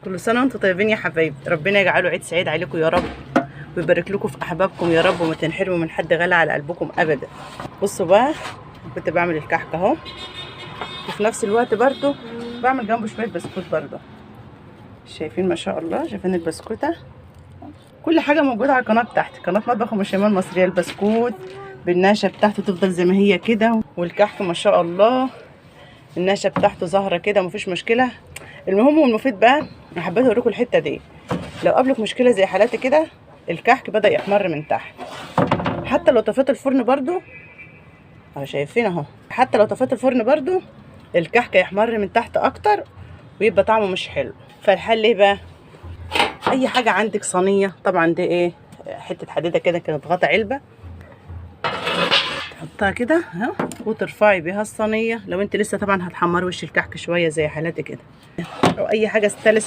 كل سنه وانتم طيبين يا حبايبي، ربنا يجعله عيد سعيد عليكم يا رب، ويبارك لكم في احبابكم يا رب، وما تنحرموا من حد غالي على قلبكم ابدا. بصوا بقى، كنت بعمل الكحك اهو، وفي نفس الوقت برضو بعمل جنبه شويه بسكوت برضو. شايفين ما شاء الله، شايفين البسكوته؟ كل حاجه موجوده على القناه بتاعتي، قناه مطبخ ام شيماء المصريه. البسكوت بالنشا بتاعته تفضل زي ما هي كده، والكحك ما شاء الله النشا بتاعته ظاهره كده، مفيش مشكله. المهم والمفيد بقى، انا حبيت اوريكم الحته دي. لو قابلك مشكله زي حالاتي كده، الكحك بدا يحمر من تحت، حتى لو طفيت الفرن برضو اهو، شايفين اهو، حتى لو طفيت الفرن برضو الكحك يحمر من تحت اكتر، ويبقى طعمه مش حلو. فالحل ايه بقى؟ اي حاجه عندك، صينيه طبعا دي ايه، حته حديده كده كانت غطا علبه، تحطها كده اهو وترفعي بيها الصينيه. لو انت لسه طبعا هتحمري وش الكحك شويه زي حالاتي كده، او اي حاجه ستانلس